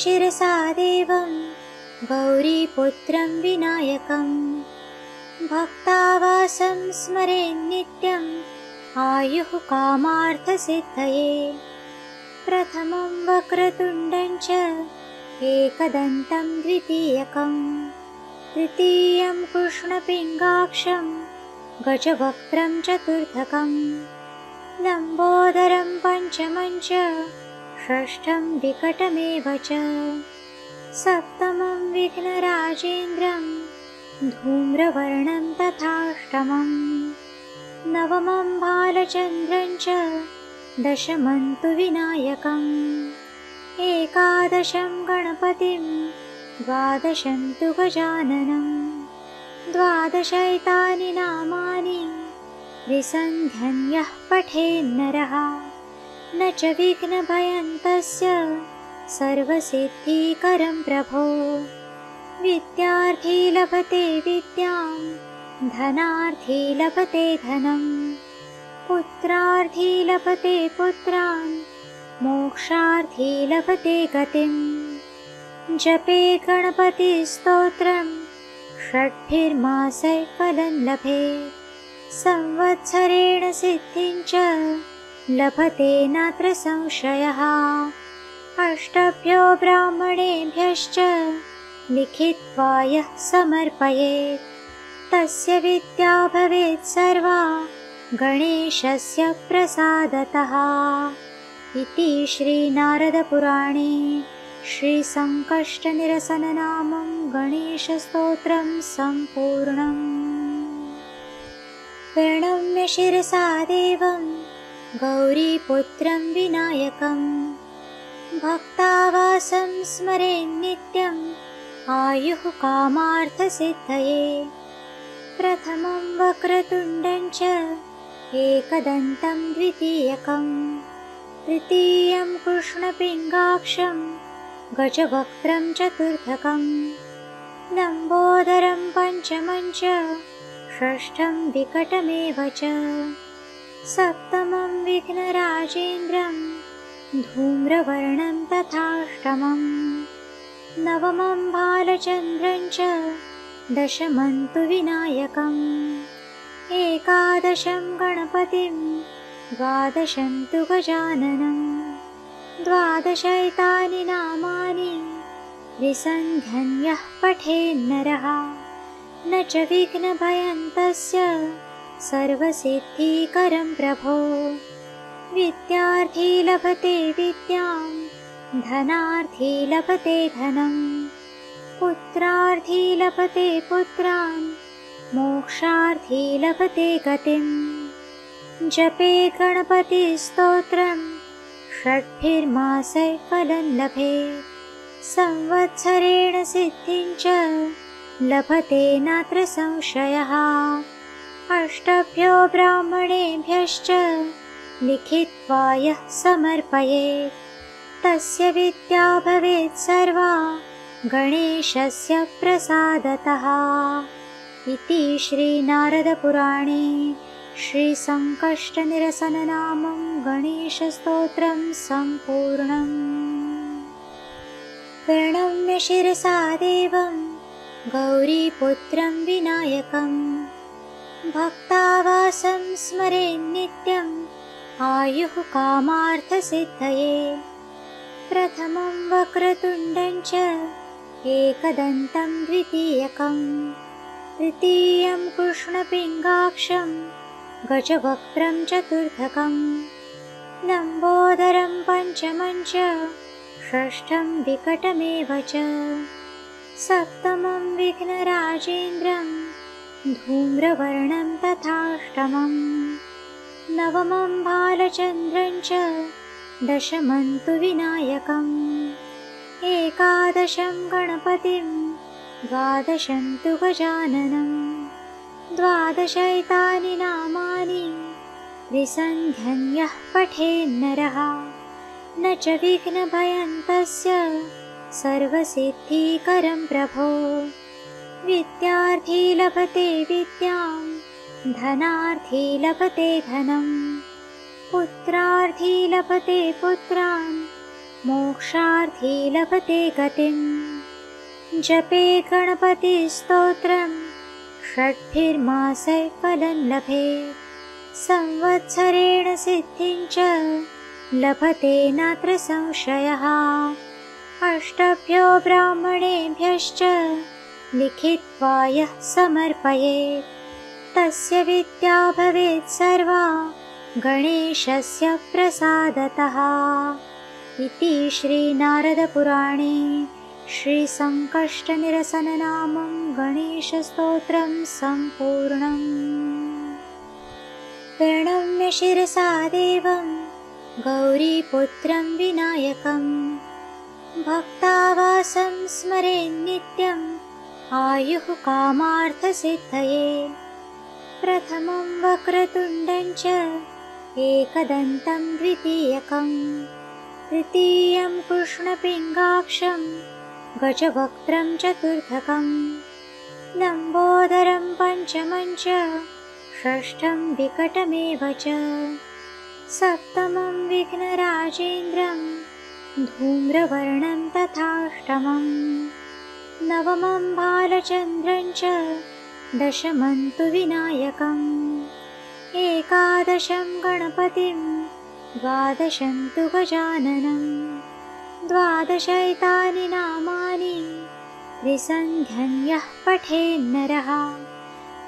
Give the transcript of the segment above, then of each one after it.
शिरसा देवं गौरीपुत्रं विनायकं भक्तावासं स्मरेन्नित्यम् आयुः कामार्थसिद्धये। प्रथमं वक्रतुण्डं च एकदन्तं द्वितीयकं तृतीयं कृष्णपिङ्गाक्षं गजवक्त्रं चतुर्थकं लम्बोदरं पञ्चमं च षष्ठं विकटमेव च सप्तमं विघ्नराजेन्द्रं धूम्रवर्णं तथाष्टमं नवमं बालचन्द्रं च दशमं तु विनायकम् एकादशं गणपतिं द्वादशं तु गजाननं द्वादशैतानि नामानि विसन्ध्यन् यः पठेन्नरः न च विघ्नभयं तस्य सर्वसिद्धिकरं प्रभो। विद्यार्थी लभते विद्यां धनार्थी लभते धनं पुत्रार्थी लभते पुत्रान् मोक्षार्थी लभते गतिं। जपे गणपतिस्तोत्रं षड्भिर्मासैः फलं लभेत् संवत्सरेण सिद्धिं च लभते नात्र संशयः। अष्टभ्यो ब्राह्मणेभ्यश्च लिखित्वा यः समर्पयेत् तस्य विद्या भवेत् सर्वा गणेशस्य प्रसादतः। इति श्रीनारदपुराणे श्रीसङ्कष्टनिरसननामं गणेशस्तोत्रं सम्पूर्णम्। प्रणम्य शिरसा देवं गौरीपुत्रं विनायकं भक्तावासं स्मरेन्नित्यम् आयुः कामार्थसिद्धये। प्रथमं वक्रतुण्डं च एकदन्तं द्वितीयकं तृतीयं कृष्णपिङ्गाक्षं गजवक्त्रं चतुर्थकं लम्बोदरं पञ्चमं च षष्ठं विकटमेव च सप्तमं विघ्नराजेन्द्रं धूम्रवर्णं तथाष्टमं नवमं बालचन्द्रं च दशमं तु विनायकम् एकादशं गणपतिं द्वादशं तु गजाननं द्वादशैतानि नामानि विसन्ध्यन् यः पठेन्नरः न च विघ्नभयं तस्य सर्वसिद्धिकरं प्रभो। विद्यार्थी लभते विद्यां धनार्थी लभते धनं पुत्रार्थी लभते पुत्रान् मोक्षार्थी लभते गतिं। जपे गणपतिस्तोत्रं षड्भिर्मासैः फलं लभेत् संवत्सरेण सिद्धिं च लभते नात्र संशयः। अष्टभ्यो ब्राह्मणेभ्यश्च लिखित्वा यः समर्पयेत् तस्य विद्या भवेत् सर्वा गणेशस्य प्रसादतः। इति श्रीनारदपुराणे श्रीसङ्कष्टनिरसननामं गणेशस्तोत्रं सम्पूर्णम्। प्रणम्य शिरसा देवं गौरीपुत्रं विनायकं भक्तावासं स्मरेन्नित्यम् आयुः कामार्थसिद्धये। प्रथमं वक्रतुण्डं च एकदन्तं द्वितीयकं तृतीयं कृष्णपिङ्गाक्षं गजवक्त्रं चतुर्थकं लम्बोदरं पञ्चमं च षष्ठं विकटमेव च सप्तमं विघ्नराजेन्द्रं धूम्रवर्णं तथाष्टमं नवमं बालचन्द्रं च दशमं तु विनायकम् एकादशं गणपतिं द्वादशं तु गजाननं द्वादशैतानि नामानि विसन्ध्यन् यः पठेन्नरः न च विघ्नभयं तस्य सर्वसिद्धिकरं प्रभो। विद्यार्थी लभते विद्यां धनार्थी लभते धनं पुत्रार्थी लभते पुत्रान् मोक्षार्थी लभते गतिम्। जपे गणपतिस्तोत्रं षड्भिर्मासैः फलं लभेत्। संवत्सरेण सिद्धिं च लभते नात्र संशयः। अष्टभ्यो ब्राह्मणेभ्यश्च लिखित्वा यः समर्पयेत् तस्य विद्या भवेत् सर्वा गणेशस्य प्रसादतः। इति श्रीनारदपुराणे श्रीसङ्कष्टनिरसननामं गणेशस्तोत्रं सम्पूर्णम्। प्रणम्य शिरसा देवं गौरीपुत्रं विनायकं भक्तावासं स्मरेन्नित्यम् आयुः कामार्थसिद्धये। प्रथमं वक्रतुण्डं च एकदन्तं द्वितीयकं तृतीयं कृष्णपिङ्गाक्षं गजवक्त्रं चतुर्थकं लम्बोदरं पञ्चमं च षष्ठं विकटमेव च सप्तमं विघ्नराजेन्द्रं धूम्रवर्णं तथाष्टमं नवमं बालचन्द्रं च दशमं तु विनायकम् एकादशं गणपतिं द्वादशं तु गजाननं द्वादश एतानि नामानि त्रिसन्ध्यं यः पठेन्नरः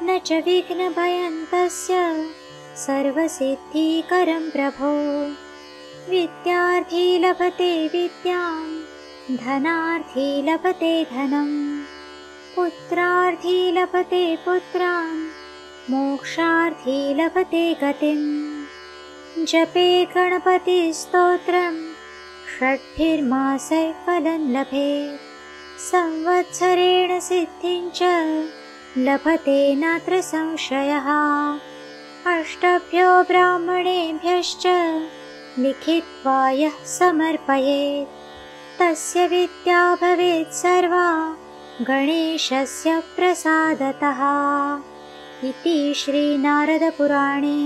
न च विघ्नभयं तस्य सर्वसिद्धिकरं प्रभो। विद्यार्थी लभते विद्यां धनार्थी लभते धनं पुत्रार्थी लभते पुत्रान् मोक्षार्थी लभते गतिम्। जपे गणपतिस्तोत्रं षड्भिर्मासैः फलं लभेत्। संवत्सरेण सिद्धिं च लभते नात्र संशयः। अष्टभ्यो ब्राह्मणेभ्यश्च लिखित्वा यः समर्पयेत् तस्य विद्या भवेत् सर्वा गणेशस्य प्रसादतः। इति श्रीनारदपुराणे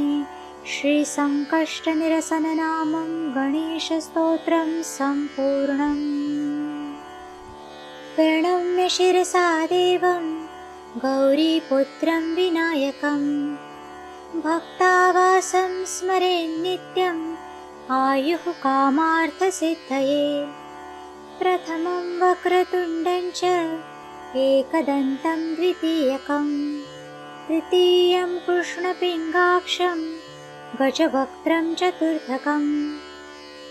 श्रीसङ्कष्टनिरसननामं गणेशस्तोत्रं सम्पूर्णम्। प्रणम्य शिरसा देवं गौरीपुत्रं विनायकं भक्तावासं स्मरेन्नित्यम् आयुः कामार्थसिद्धये। प्रथमं वक्रतुण्डं च एकदन्तं द्वितीयकं तृतीयं कृष्णपिङ्गाक्षं गजवक्त्रं चतुर्थकं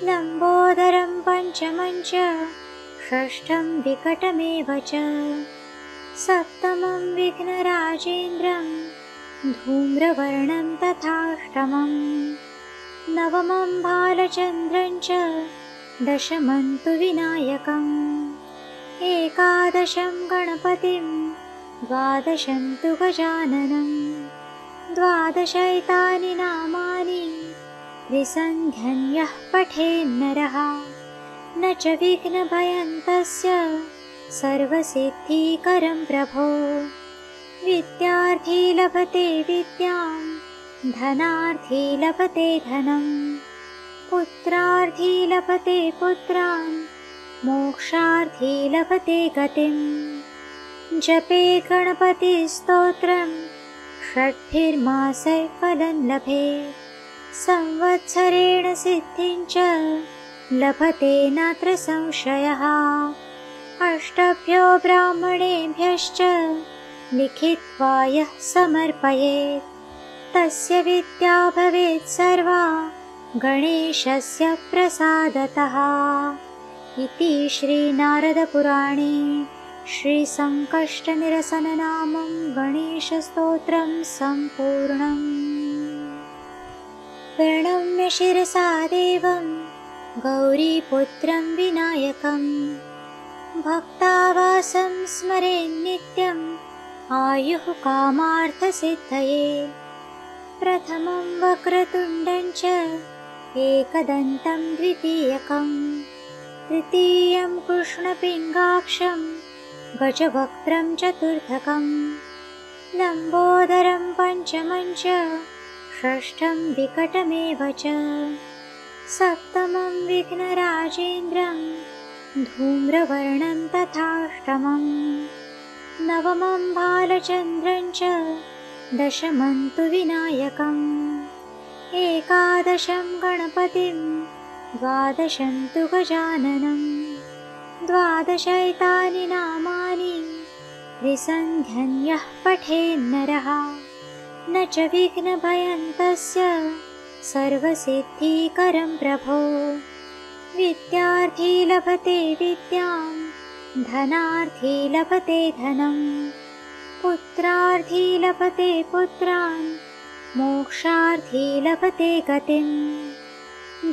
लम्बोदरं पञ्चमं च षष्ठं विकटमेव च सप्तमं विघ्नराजेन्द्रं धूम्रवर्णं तथाष्टमं नवमं बालचन्द्रं च दशमं तु विनायकम् एकादशं गणपतिं द्वादशं तु गजाननं द्वादश एतानि नामानि त्रिसन्ध्यं यः पठेन्नरः न च विघ्नभयं तस्य सर्वसिद्धिकरं प्रभो। विद्यार्थी लभते विद्यां धनार्थी लभते धनं पुत्रार्थी लभते पुत्रान् मोक्षार्थी लभते गतिम्। जपे गणपतिस्तोत्रं षड्भिर्मासैः फलं लभेत्। संवत्सरेण सिद्धिं च लभते नात्र संशयः। अष्टभ्यो ब्राह्मणेभ्यश्च लिखित्वा यः समर्पयेत् तस्य विद्या भवेत् सर्वा गणेशस्य प्रसादतः। इति श्रीनारदपुराणे श्रीसङ्कष्टनिरसननामं गणेशस्तोत्रं सम्पूर्णम्। प्रणम्य शिरसा देवं गौरीपुत्रं विनायकं भक्तावासं स्मरेन्नित्यम् आयुः कामार्थसिद्धये। प्रथमं वक्रतुण्डं च एकदन्तं द्वितीयकं तृतीयं कृष्णपिङ्गाक्षं गजवक्त्रं चतुर्थकं लम्बोदरं पञ्चमं च षष्ठं विकटमेव च सप्तमं विघ्नराजेन्द्रं धूम्रवर्णं तथाष्टमं नवमं बालचन्द्रं च दशमं तु विनायकम् एकादशं गणपतिं द्वादशं तु गजाननं द्वादशैतानि नामानि विसन्ध्यन् यः पठेन्नरः न च विघ्नभयं तस्य सर्वसिद्धिकरं प्रभो विद्यार्थी लभते विद्यां धनार्थी लभते धनं पुत्रार्थी लभते पुत्रान् मोक्षार्थी लभते गतिं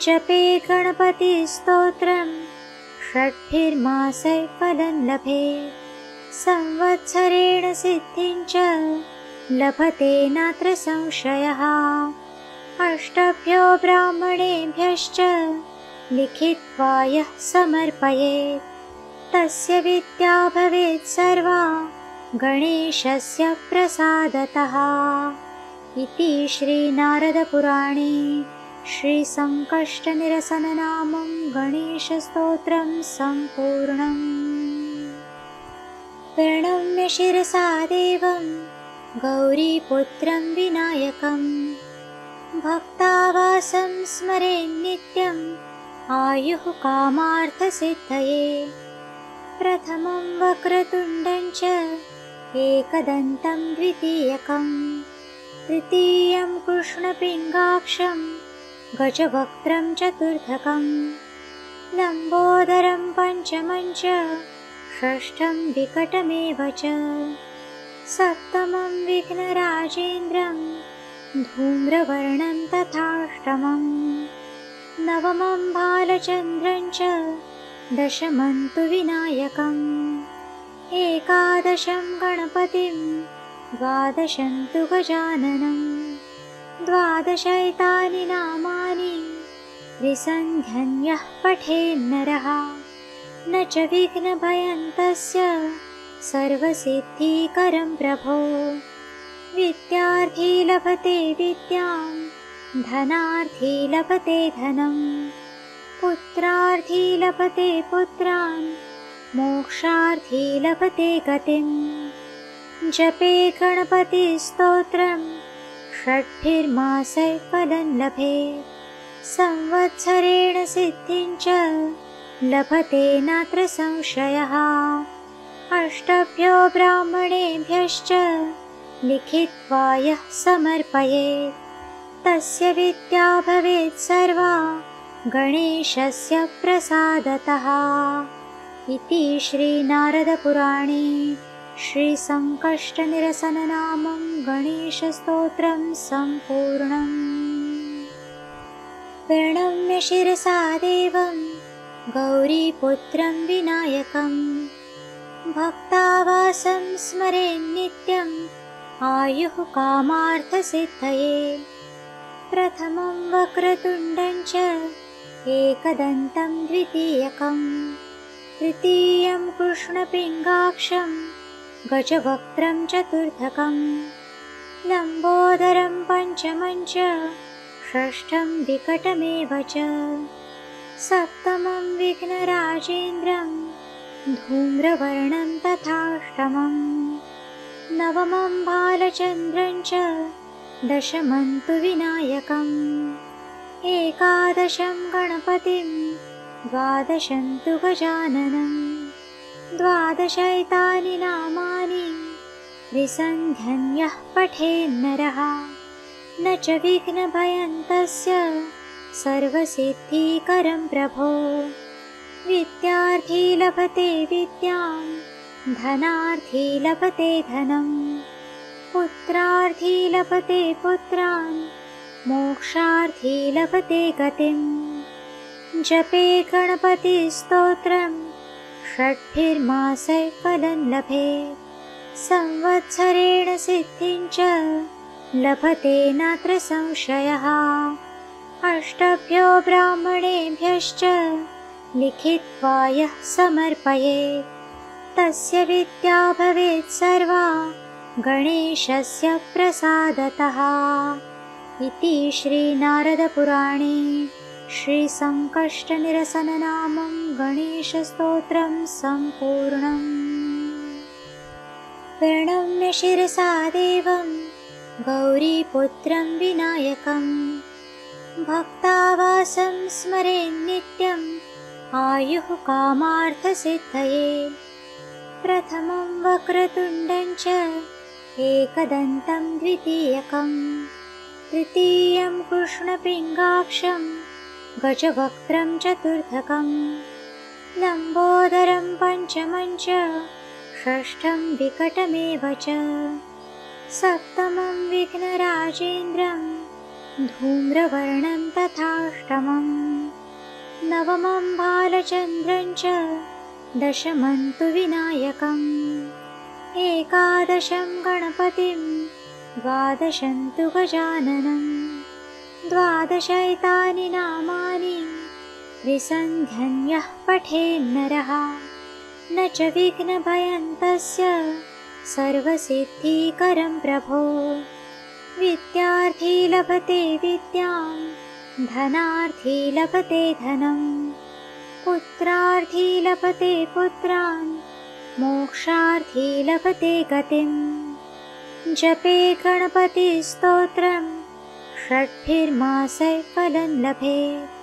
जपे गणपतिस्तोत्रं षड्भिर्मासैः फलं लभेत् संवत्सरेण सिद्धिं च लभते नात्र संशयः अष्टभ्यो ब्राह्मणेभ्यश्च लिखित्वा यः समर्पयेत् तस्य विद्या भवेत् सर्वा गणेशस्य प्रसादतः इति श्रीनारदपुराणे श्रीसङ्कष्टनिरसननामं गणेशस्तोत्रं सम्पूर्णम्। प्रणम्य शिरसा देवं गौरीपुत्रं विनायकं भक्तावासं स्मरेन्नित्यम् आयुः कामार्थसिद्धये प्रथमं वक्रतुण्डं च एकदन्तं द्वितीयकं तृतीयं कृष्णपिङ्गाक्षं गजवक्त्रं चतुर्थकं लम्बोदरं पञ्चमं च षष्ठं विकटमेव च सप्तमं विघ्नराजेन्द्रं धूम्रवर्णं तथाष्टमं नवमं बालचन्द्रं च दशमं तु विनायकम् एकादशं गणपतिं द्वादशं तु गजाननं द्वादशैतानि नामानि विसन्ध्यन् यः पठेन्नरः न च विघ्नभयं तस्य सर्वसिद्धिकरं प्रभो विद्यार्थी लभते विद्यां धनार्थी लभते धनं पुत्रार्थी लभते पुत्रान् मोक्षार्थी लभते गतिं जपे गणपतिस्तोत्रं षड्भिर्मासैः फलं लभेत् संवत्सरेण सिद्धिं च लभते नात्र संशयः अष्टभ्यो ब्राह्मणेभ्यश्च लिखित्वा यः समर्पयेत् तस्य विद्या भवेत् सर्वा गणेशस्य प्रसादतः इति श्रीनारदपुराणे श्रीसङ्कष्टनिरसननामं गणेशस्तोत्रं सम्पूर्णम्। प्रणम्य शिरसा देवं गौरीपुत्रं विनायकं भक्तावासं स्मरेन्नित्यम् आयुः कामार्थसिद्धये प्रथमं वक्रतुण्डं च एकदन्तं द्वितीयकं तृतीयं कृष्णपिङ्गाक्षं गजवक्त्रं चतुर्थकं लम्बोदरं पञ्चमं च षष्ठं विकटमेव च सप्तमं विघ्नराजेन्द्रं धूम्रवर्णं तथाष्टमं नवमं बालचन्द्रं च दशमं तु विनायकम् एकादशं गणपतिं द्वादशं तु गजाननं द्वादशैतानि नामानि विसन्ध्यन् यः पठेन्नरः न च विघ्नभयं तस्य सर्वसिद्धिकरं प्रभो विद्यार्थी लभते विद्यां धनार्थी लभते धनं पुत्रार्थी लभते पुत्रान् मोक्षार्थी लभते गतिं जपे गणपतिस्तोत्रं षड्भिर्मासैः फलं लभेत् संवत्सरेण सिद्धिं च लभते नात्र संशयः अष्टभ्यो ब्राह्मणेभ्यश्च लिखित्वा यः समर्पयेत् तस्य विद्या भवेत् सर्वा गणेशस्य प्रसादतः इति श्रीनारदपुराणे श्रीसङ्कष्टनिरसननामं गणेशस्तोत्रं सम्पूर्णम्। प्रणम्य शिरसा देवं गौरीपुत्रं विनायकं भक्तावासं स्मरेन्नित्यम् आयुः कामार्थसिद्धये। प्रथमं वक्रतुण्डं च एकदन्तं द्वितीयकं तृतीयं कृष्णपिङ्गाक्षं गजवक्त्रं चतुर्थकं लम्बोदरं पञ्चमं च षष्ठं विकटमेव च सप्तमं विघ्नराजेन्द्रं धूम्रवर्णं तथाष्टमं नवमं बालचन्द्रं च दशमं तु विनायकम् एकादशं गणपतिं द्वादशं तु गजाननं द्वादशैतानि नामानि त्रिसन्ध्यं यः पठेन्नरः न च विघ्नभयं तस्य सर्वसिद्धिकरं प्रभो। विद्यार्थी लभते विद्यां धनार्थी लभते धनं पुत्रार्थी लभते पुत्रान् मोक्षार्थी लभते गतिं। जपे गणपतिस्तोत्रं षड्भिर्मासैः फलं लभेत्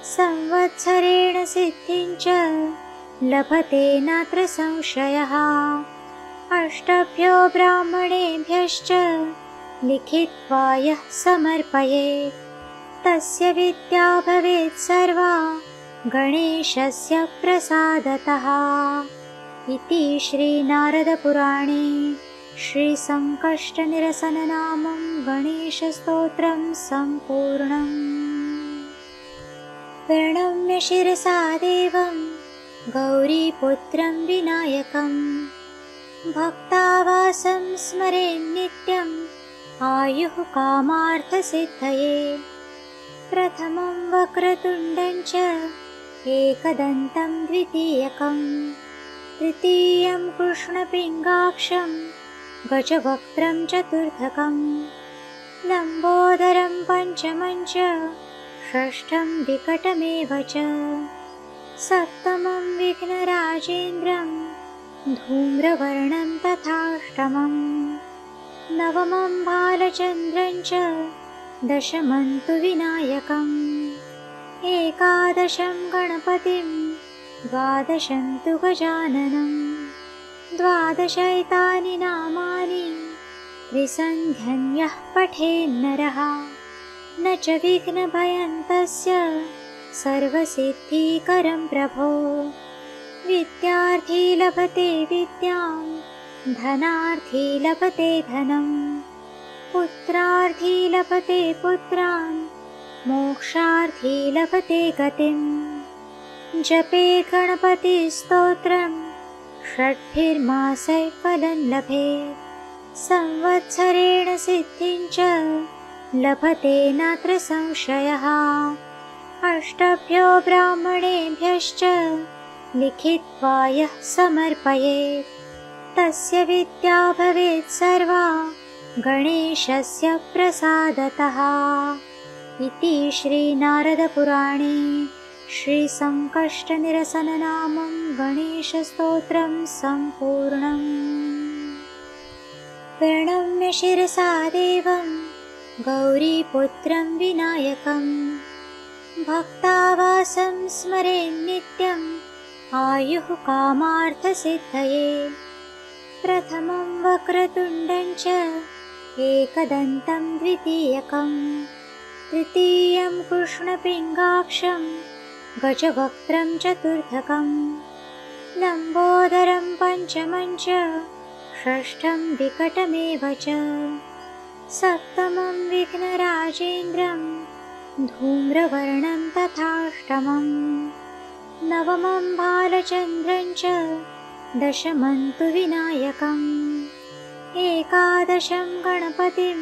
संवत्सरेण सिद्धिं च लभते नात्र संशयः। अष्टभ्यो ब्राह्मणेभ्यश्च लिखित्वा यः समर्पयेत् तस्य विद्या भवेत् सर्वा गणेशस्य प्रसादतः। इति श्रीनारदपुराणे श्रीसङ्कष्टनिरसननामं गणेशस्तोत्रं सम्पूर्णम्। प्रणम्य शिरसा देवं गौरीपुत्रं विनायकं भक्तावासं स्मरेन्नित्यम् आयुः कामार्थसिद्धये। प्रथमं वक्रतुण्डं च एकदन्तं द्वितीयकं तृतीयं कृष्णपिङ्गाक्षं गजवक्त्रं चतुर्थकं लम्बोदरं पञ्चमं च षष्ठं विकटमेव च सप्तमं विघ्नराजेन्द्रं धूम्रवर्णं तथाष्टमं नवमं बालचन्द्रं च दशमं तु विनायकम् एकादशं गणपतिं द्वादशं तु गजाननं द्वादशैतानि नामानि त्रिसन्ध्यं यः पठेन्नरः न च विघ्नभयं तस्य सर्वसिद्धिकरं प्रभो। विद्यार्थी लभते विद्यां धनार्थी लभते धनं पुत्रार्थी लभते पुत्रान् मोक्षार्थी लभते गतिं। जपे गणपतिस्तोत्रं षड्भिर्मासैः फलं लभेत् संवत्सरेण सिद्धिं च लभते नात्र संशयः। अष्टभ्यो ब्राह्मणेभ्यश्च लिखित्वा यः समर्पयेत् तस्य विद्या भवेत् सर्वा गणेशस्य प्रसादतः। इति श्रीनारदपुराणे श्रीसङ्कष्टनिरसननामं गणेशस्तोत्रं सम्पूर्णम्। प्रणम्य शिरसा देवं गौरीपुत्रं विनायकं भक्तावासं स्मरेन्नित्यम् आयुः कामार्थसिद्धये। प्रथमं वक्रतुण्डं च एकदन्तं द्वितीयकं तृतीयं कृष्णपिङ्गाक्षं गजवक्त्रं चतुर्थकं लम्बोदरं पञ्चमं च षष्ठं विकटमेव च सप्तमं विघ्नराजेन्द्रं धूम्रवर्णं तथाष्टमं नवमं बालचन्द्रं च दशमं तु विनायकम् एकादशं गणपतिं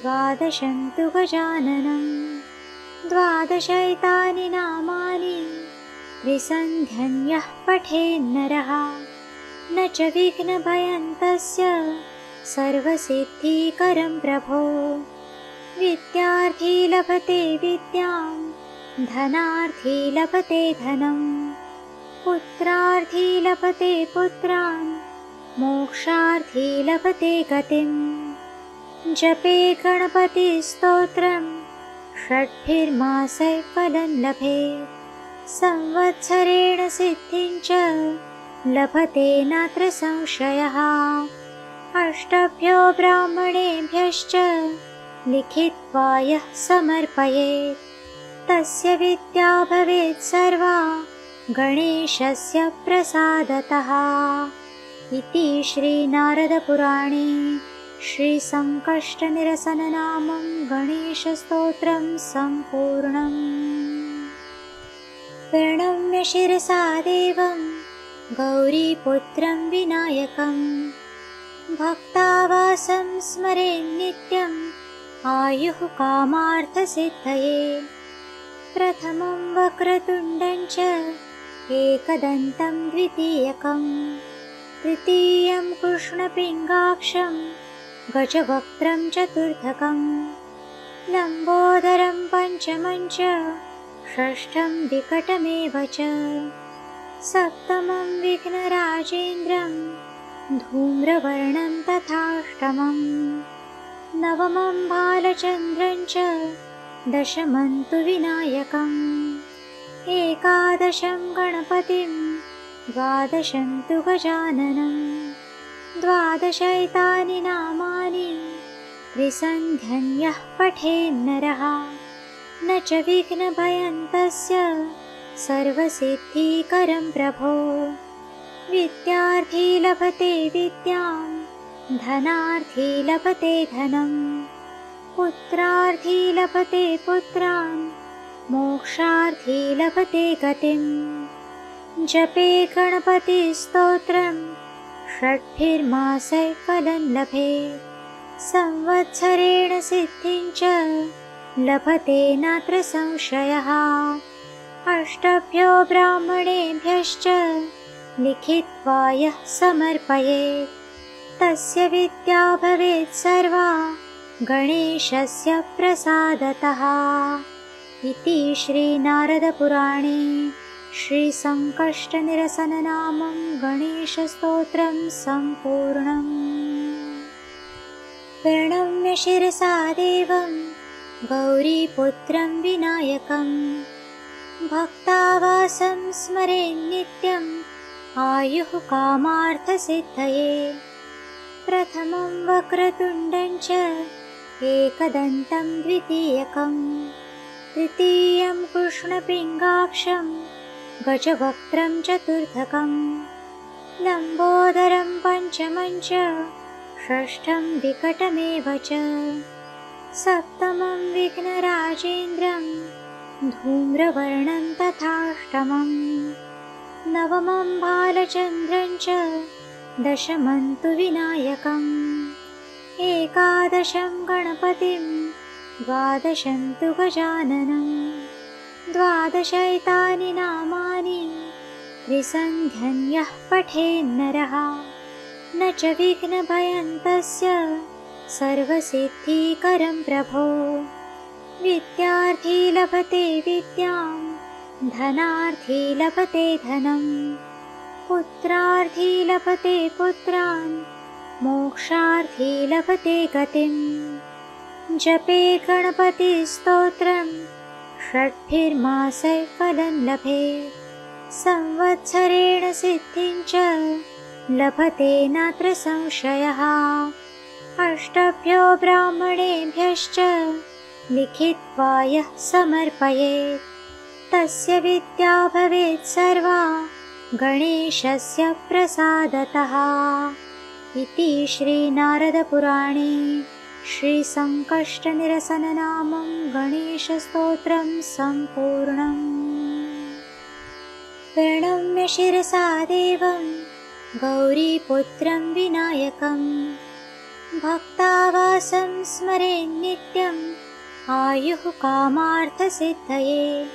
द्वादशं तु गजाननं द्वादशैतानि नामानि त्रिसन्ध्यं यः पठेन्नरः न च विघ्नभयं तस्य सर्वसिद्धिकरं प्रभो। विद्यार्थी लभते विद्यां धनार्थी लभते धनं, पुत्रार्थी लभते पुत्रान्, मोक्षार्थी लभते गतिं। जपे गणपतिस्तोत्रं षड्भिर्मासैः फलं लभेत्, संवत्सरेण सिद्धिं च लभते नात्र संशयः। अष्टभ्यो ब्राह्मणेभ्यश्च लिखित्वा यः समर्पयेत्, तस्य विद्या भवेत् सर्वा गणेशस्य प्रसादतः। इति श्रीनारदपुराणे श्रीसङ्कष्टनिरसननामं गणेशस्तोत्रं सम्पूर्णम्। प्रणम्य शिरसा देवं गौरीपुत्रं विनायकं, भक्तावासं स्मरेन् नित्यम् आयुः कामार्थसिद्धये। प्रथमं वक्रतुण्डं च एकदन्तं द्वितीयकं, तृतीयं कृष्णपिङ्गाक्षं गजवक्त्रं चतुर्थकं, लम्बोदरं पञ्चमं च षष्ठं विकटमेव च, सप्तमं विघ्नराजेन्द्रं धूम्रवर्णं तथाष्टमं, नवमं बालचन्द्रं च दशमं तु विनायकम्, एकादशं गणपतिं द्वादशं तु गजाननं, द्वादशैतानि नामानि त्रिसन्ध्यं यः पठेन्नरः, न च विघ्नभयं तस्य सर्वसिद्धिकरं प्रभो। विद्यार्थी लभते विद्यां, धनार्थी लभते धनं, पुत्रार्थी लभते पुत्रान्, मोक्षार्थी लभते गतिं। जपे गणपतिस्तोत्रं षड्भिर्मासैः फलं लभेत्, संवत्सरेण सिद्धिं च लभते नात्र संशयः। अष्टभ्यो ब्राह्मणेभ्यश्च लिखित्वा यः समर्पयेत्, तस्य विद्या भवेत् सर्वा गणेशस्य प्रसादतः। इति श्रीनारदपुराणे श्रीसङ्कष्टनिरसननामं गणेशस्तोत्रं सम्पूर्णम्। प्रणम्य शिरसा देवं गौरीपुत्रं विनायकं, भक्तावासं स्मरेन् नित्यम् आयुः कामार्थसिद्धये। प्रथमं वक्रतुण्डं च एकदन्तं द्वितीयकं, तृतीयं कृष्णपिङ्गाक्षं गजवक्त्रं चतुर्थकं, लम्बोदरं पञ्चमं च षष्ठं विकटमेव च, सप्तमं विघ्नराजेन्द्रं धूम्रवर्णं तथाष्टमं, नवमं बालचन्द्रं च दशमं तु विनायकम्, एकादशं गणपतिं द्वादशं तु गजाननं, द्वादशैतानि नामानि त्रिसन्ध्यं यः पठेन्नरः, न च विघ्नभयं तस्य सर्वसिद्धिकरं प्रभो। विद्यार्थी लभते विद्यां, धनार्थी लभते धनं, पुत्रार्थी लभते पुत्रान्, मोक्षार्थी लभते गतिं। जपे गणपतिस्तोत्रं षड्भिर्मासैः फलं लभेत्, संवत्सरेण सिद्धिं च लभते नात्र संशयः। अष्टभ्यो ब्राह्मणेभ्यश्च लिखित्वा यः समर्पयेत्, तस्य विद्या भवेत् सर्वा गणेशस्य प्रसादतः। इति श्रीनारदपुराणे श्रीसङ्कष्टनिरसननामं गणेशस्तोत्रं सम्पूर्णम्। प्रणम्य शिरसा देवं गौरीपुत्रं विनायकं, भक्तावासं स्मरेन् नित्यम् आयुः कामार्थसिद्धये।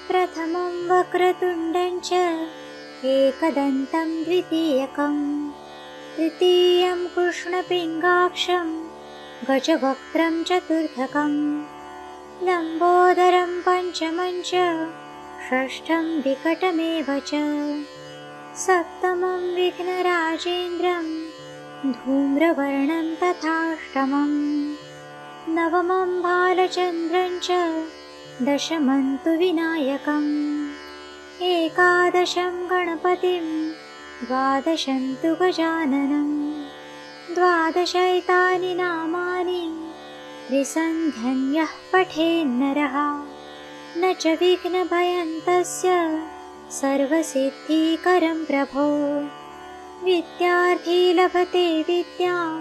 प्रथमं वक्रतुण्डं च एकदन्तं द्वितीयकं, तृतीयं कृष्णपिङ्गाक्षं गजवक्त्रं चतुर्थकं, लम्बोदरं पञ्चमं च षष्ठं विकटमेव च सप्तमं विघ्नराजेन्द्रं धूम्रवर्णं तथाष्टमम् नवमं बालचन्द्रं च दशमं तु विनायकम् एकादशं गणपतिं द्वादशं तु गजाननं द्वादशैतानि नामानि त्रिसन्ध्यं यः पठेन्नरः न च विघ्नभयं तस्य सर्वसिद्धिकरं प्रभो विद्यार्थी लभते विद्यां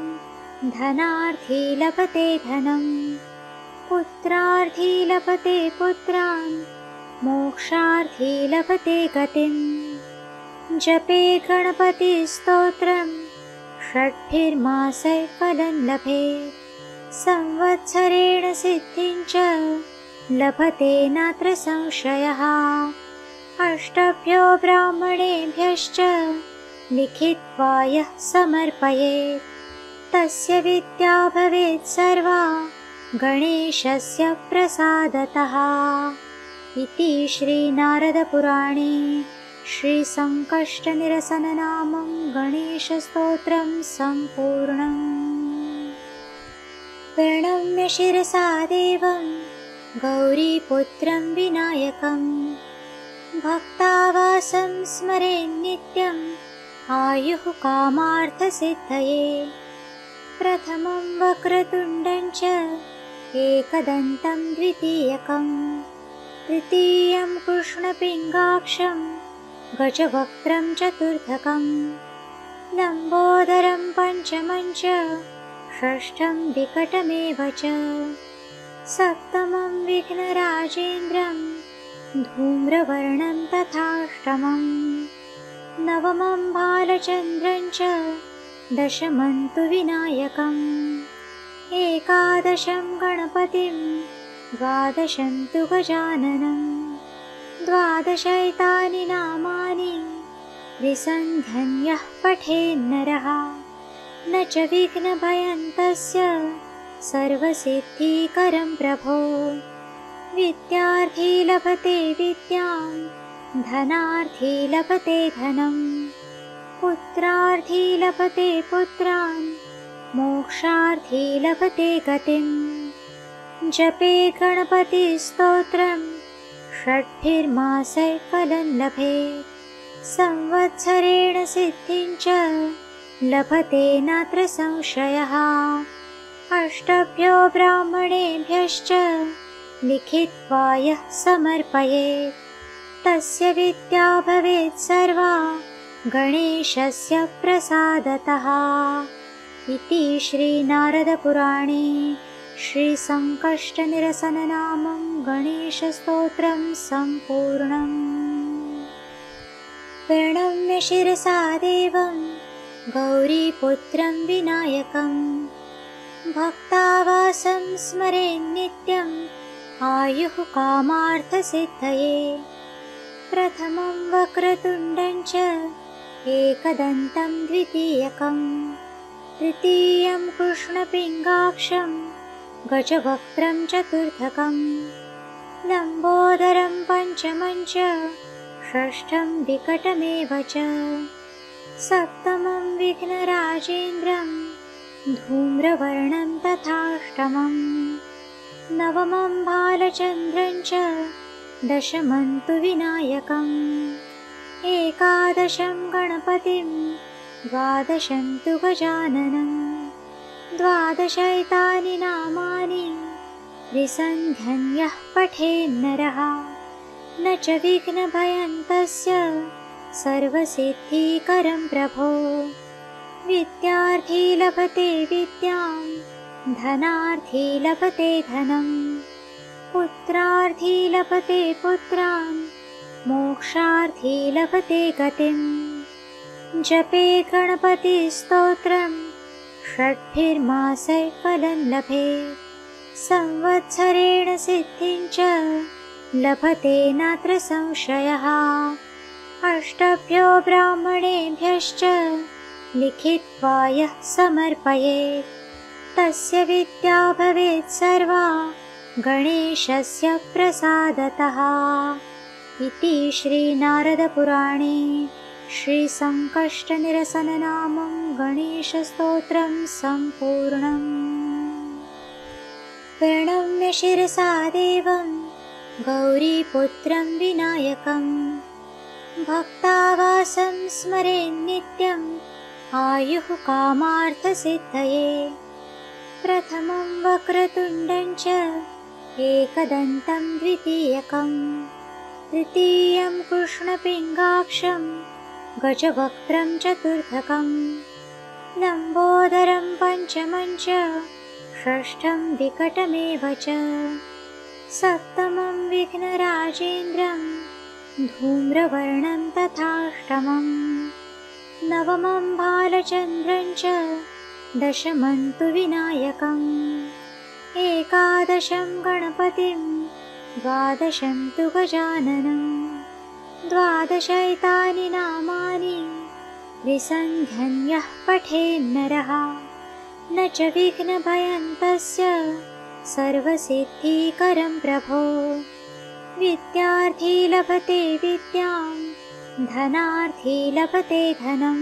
धनार्थी लभते धनं पुत्रार्थी लभते पुत्रान् मोक्षार्थी लभते गतिं जपे गणपतिस्तोत्रं षड्भिर्मासैः फलं लभेत् संवत्सरेण सिद्धिं च लभते नात्र संशयः अष्टभ्यो ब्राह्मणेभ्यश्च लिखित्वा यः समर्पयेत् तस्य विद्या भवेत् सर्वा गणेशस्य प्रसादतः इति श्रीनारदपुराणे श्रीसङ्कष्टनिरसननामं गणेशस्तोत्रं सम्पूर्णम्। प्रणम्य शिरसा देवं गौरीपुत्रं विनायकं भक्तावासं स्मरेन्नित्यम् आयुः कामार्थसिद्धये प्रथमं वक्रतुण्डं च एकदन्तं द्वितीयकं तृतीयं कृष्णपिङ्गाक्षं गजवक्त्रं चतुर्थकं लम्बोदरं पञ्चमं च षष्ठं विकटमेव च सप्तमं विघ्नराजेन्द्रं धूम्रवर्णं तथाष्टमं नवमं बालचन्द्रं च दशमं तु विनायकम् एकादशं गणपतिं द्वादशं तु गजाननं द्वादशैतानि नामानि त्रिसन्ध्यं यः पठेन्नरः न च विघ्नभयं तस्य सर्वसिद्धिकरं प्रभो विद्यार्थी लभते विद्यां धनार्थी लभते धनं पुत्रार्थी लभते पुत्रान् मोक्षार्थी लभते गतिं जपे गणपतिस्तोत्रं षड्भिर्मासैः फलं लभेत् संवत्सरेण सिद्धिं च लभते नात्र संशयः अष्टभ्यो ब्राह्मणेभ्यश्च लिखित्वा यः समर्पयेत् तस्य विद्या भवेत् सर्वा गणेशस्य प्रसादतः इति श्रीनारदपुराणे श्रीसङ्कष्टनिरसननामं गणेशस्तोत्रं सम्पूर्णम्। प्रणम्य शिरसा देवं गौरीपुत्रं विनायकं भक्तावासं स्मरेन्नित्यम् आयुः कामार्थसिद्धये प्रथमं वक्रतुण्डं च एकदन्तं द्वितीयकं तृतीयं कृष्णपिङ्गाक्षं गजवक्त्रं चतुर्थकं लम्बोदरं पञ्चमं च षष्ठं विकटमेव च सप्तमं विघ्नराजेन्द्रं धूम्रवर्णं तथाष्टमं नवमं बालचन्द्रं च दशमं तु विनायकम् एकादशं गणपतिं द्वादशं तु गजाननं द्वादशैतानि नामानि त्रिसन्ध्यं यः पठेन्नरः न च विघ्नभयं तस्य सर्वसिद्धिकरं प्रभो विद्यार्थी लभते विद्यां धनार्थी लभते धनं पुत्रार्थी लभते पुत्रान् मोक्षार्थी लभते गतिं जपे गणपतिस्तोत्रं षड्भिर्मासैः फलं लभेत् संवत्सरेण सिद्धिं च लभते नात्र संशयः अष्टभ्यो ब्राह्मणेभ्यश्च लिखित्वा यः समर्पयेत् तस्य विद्या भवेत् सर्वा गणेशस्य प्रसादतः। इति श्रीनारदपुराणे श्रीसङ्कष्टनिरसननामं गणेशस्तोत्रं सम्पूर्णम्। प्रणम्य शिरसा देवं गौरीपुत्रं विनायकं भक्तावासं स्मरेन्नित्यम् आयुः कामार्थसिद्धये। प्रथमं वक्रतुण्डं च एकदन्तं द्वितीयकं तृतीयं कृष्णपिङ्गाक्षं गजवक्त्रं चतुर्थकं लम्बोदरं पञ्चमं च षष्ठं विकटमेव च सप्तमं विघ्नराजेन्द्रं धूम्रवर्णं तथाष्टमं नवमं बालचन्द्रं च दशमं तु विनायकम् एकादशं गणपतिं द्वादशं तु गजाननं द्वादशैतानि नामानि विसन्ध्यन् यः पठेन्नरः न च विघ्नभयं तस्य सर्वसिद्धिकरं प्रभो। विद्यार्थी लभते विद्यां धनार्थी लभते धनं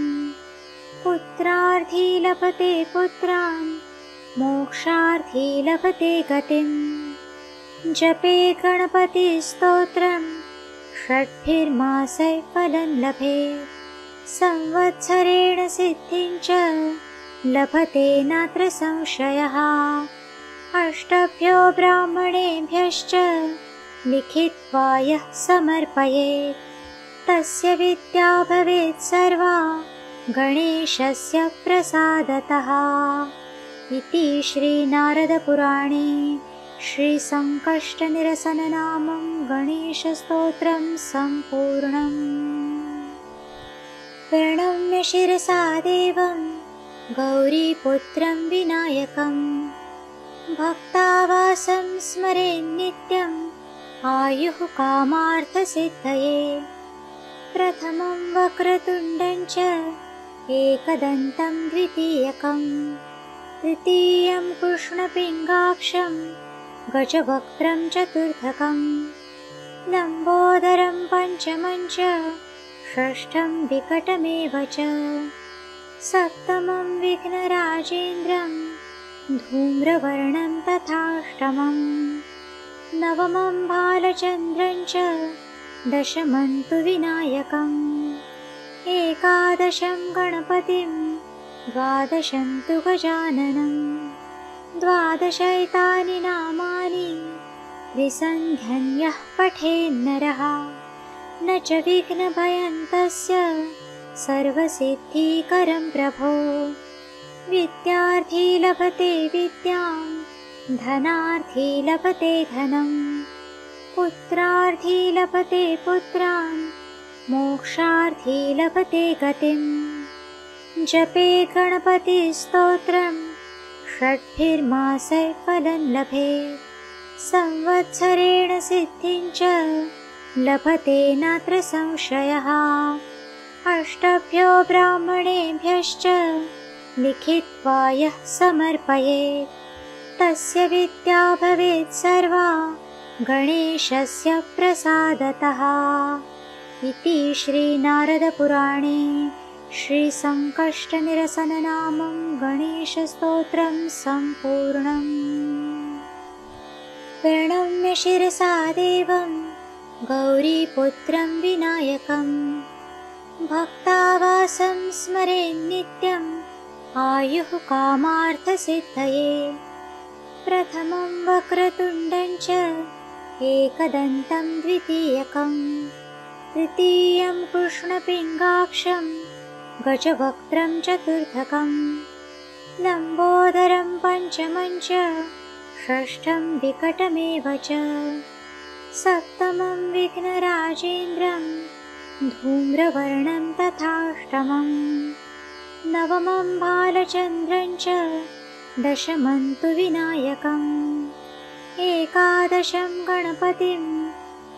पुत्रार्थी लभते पुत्रान् मोक्षार्थी लभते गतिम्। जपे गणपतिस्तोत्रं षड्भिर्मासैः फलं लभेत् संवत्सरेण सिद्धिं च लभते नात्र संशयः। अष्टभ्यो ब्राह्मणेभ्यश्च लिखित्वा यः समर्पयेत् तस्य विद्या भवेत् सर्वा गणेशस्य प्रसादतः। इति श्रीनारदपुराणे श्रीसङ्कष्टनिरसननामं गणेशस्तोत्रं सम्पूर्णम्। प्रणम्य शिरसा देवं गौरीपुत्रं विनायकं भक्तावासं स्मरेन्नित्यम् आयुः कामार्थसिद्धये। प्रथमं वक्रतुण्डं च एकदन्तं द्वितीयकं तृतीयं कृष्णपिङ्गाक्षं गजवक्त्रं चतुर्थकं लम्बोदरं पञ्चमं च षष्ठं विकटमेव च सप्तमं विघ्नराजेन्द्रं धूम्रवर्णं तथाष्टमं नवमं बालचन्द्रं च दशमं तु विनायकम् एकादशं गणपतिं द्वादशं तु गजाननं द्वादशैतानि नामानि विसन्ध्यन् यः पठेन्नरः न च विघ्नभयं तस्य सर्वसिद्धिकरं प्रभो। विद्यार्थी लभते विद्यां धनार्थी लभते धनं पुत्रार्थी लभते पुत्रान् मोक्षार्थी लभते गतिम्। जपे गणपतिस्तोत्रं षड्भिर्मासैः फलं लभेत् संवत्सरेण सिद्धिं च लभते नात्र संशयः। अष्टभ्यो ब्राह्मणेभ्यश्च लिखित्वा यः समर्पयेत् तस्य विद्या भवेत् सर्वा गणेशस्य प्रसादतः। इति श्रीनारदपुराणे श्रीसङ्कष्टनिरसननामं गणेशस्तोत्रं सम्पूर्णम्। प्रणम्य शिरसा देवं गौरीपुत्रं विनायकं भक्तावासं स्मरेन्नित्यम् आयुः कामार्थसिद्धये। प्रथमं वक्रतुण्डं च एकदन्तं द्वितीयकं तृतीयं कृष्णपिङ्गाक्षं गजवक्त्रं चतुर्थकं लम्बोदरं पञ्चमं च षष्ठं विकटमेव च सप्तमं विघ्नराजेन्द्रं धूम्रवर्णं तथाष्टमं नवमं बालचन्द्रं च दशमं तु विनायकम् एकादशं गणपतिं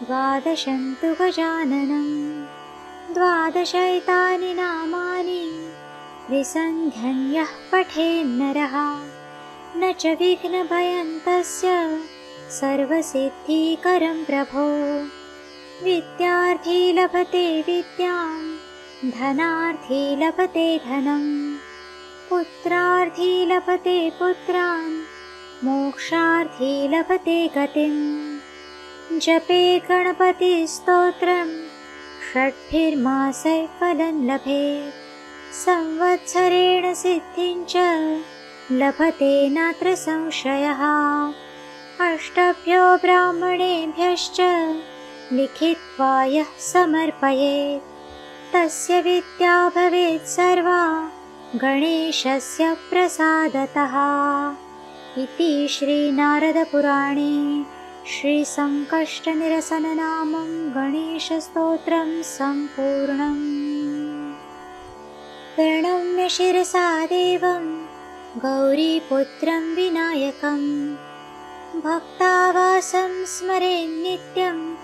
द्वादशं तु गजाननं द्वादशैतानि नामानि विसन्ध्यन् यः पठेन्नरः न च विघ्नभयं तस्य सर्वसिद्धिकरं प्रभो। विद्यार्थी लभते विद्यां, धनार्थी लभते धनं, पुत्रार्थी लभते पुत्रान्, मोक्षार्थी लभते गतिम्। जपे गणपतिस्तोत्रं, षड्भिर्मासैः फलं लभेत्। संवत्सरेण सिद्धिं च लभते नात्र संशयः। अष्टभ्यो ब्राह्मणेभ्यश्च लिखित्वा यः समर्पयेत्, तस्य विद्या भवेत् सर्वा गणेशस्य प्रसादतः। इति श्रीनारदपुराणे श्रीसङ्कष्टनिरसननामं गणेशस्तोत्रं सम्पूर्णम्। प्रणम्य शिरसा देवं गौरीपुत्रं विनायकं, भक्तावासं स्मरेन्नित्यम्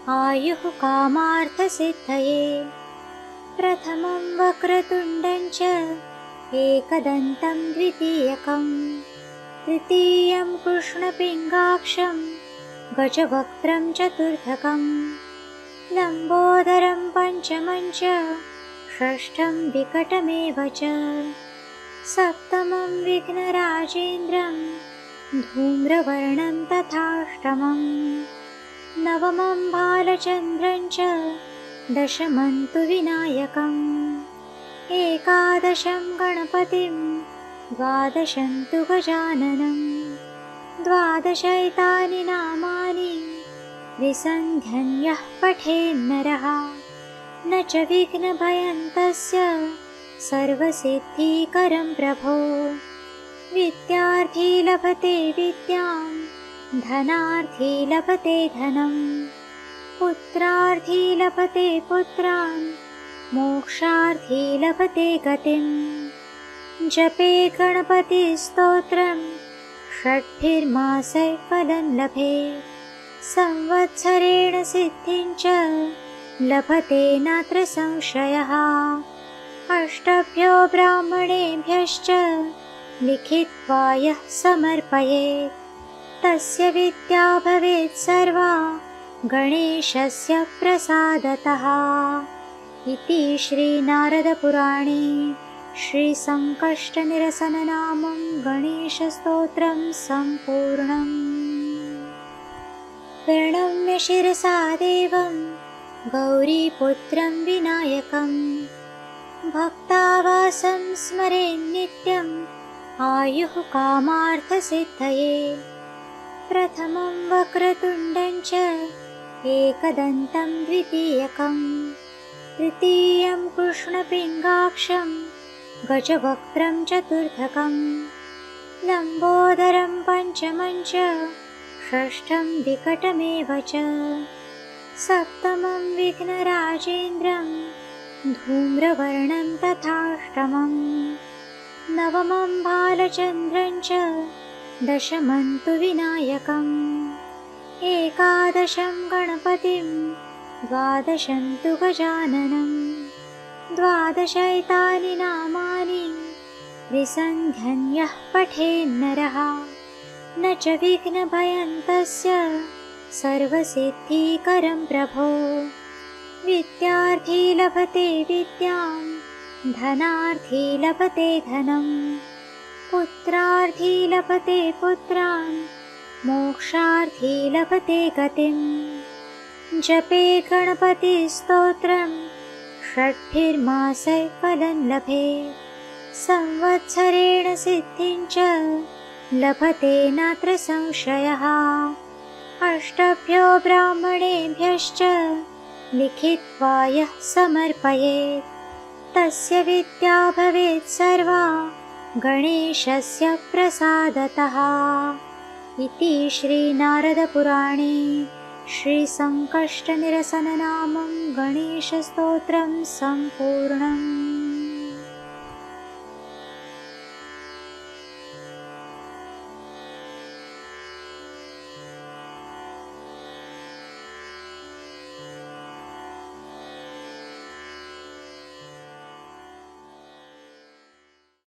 आयुः कामार्थसिद्धये। प्रथमं वक्रतुण्डं च एकदन्तं द्वितीयकं, तृतीयं कृष्णपिङ्गाक्षं गजवक्त्रं चतुर्थकं, लम्बोदरं पञ्चमं च षष्ठं विकटमेव च। सप्तमं विघ्नराजेन्द्रं धूम्रवर्णं तथाष्टमं, नवमं बालचन्द्रं च दशमं तु विनायकम्, एकादशं गणपतिं द्वादशं तु गजाननं, द्वादशैतानि नामानि विसन्ध्यं यः पठेन्नरः, न च विघ्नभयं तस्य सर्वसिद्धिकरं प्रभो। विद्यार्थी लभते विद्यां, धनार्थी लभते धनं, पुत्रार्थी लभते पुत्रान्, मोक्षार्थी लभते गतिम्। जपे गणपतिस्तोत्रं, षड्भिर्मासैः फलं लभेत्। संवत्सरेण सिद्धिं च लभते नात्र संशयः। अष्टभ्यो ब्राह्मणेभ्यश्च लिखित्वा यः समर्पयेत्, तस्य विद्या भवेत् सर्वा गणेशस्य प्रसादतः। इति श्रीनारदपुराणे श्रीसङ्कष्टनिरसननामं गणेशस्तोत्रं सम्पूर्णम्। प्रणम्य शिरसा देवं गौरीपुत्रं विनायकं, भक्तावासं स्मरेन्नित्यम् आयुः कामार्थसिद्धये। प्रथमं वक्रतुण्डं च एकदन्तं द्वितीयकं, तृतीयं कृष्णपिङ्गाक्षं गजवक्त्रं चतुर्थकं, लम्बोदरं पञ्चमं च षष्ठं विकटमेव च। सप्तमं विघ्नराजेन्द्रं धूम्रवर्णं तथाष्टमं, नवमं बालचन्द्रं च दशमं तु विनायकम्, एकादशं गणपतिं द्वादशं तु गजाननं, द्वादशैतानि नामानि विसन्ध्यं यः पठेन्नरः, न च विघ्नभयं तस्य सर्वसिद्धिकरं प्रभो। विद्यार्थी लभते विद्यां, धनार्थी लभते धनं, पुत्रार्थी लभते पुत्रान्, मोक्षार्थी लभते गतिम्। जपे गणपतिस्तोत्रं, षड्भिर्मासैः फलं लभेत्। संवत्सरेण सिद्धिं च लभते नात्र संशयः। अष्टभ्यो ब्राह्मणेभ्यश्च लिखित्वा यः समर्पयेत्, तस्य विद्या भवेत् सर्वा गणेशस्य प्रसादतः। इति श्रीनारदपुराणे श्रीसङ्कष्टनिरसननामं गणेशस्तोत्रं सम्पूर्णम्।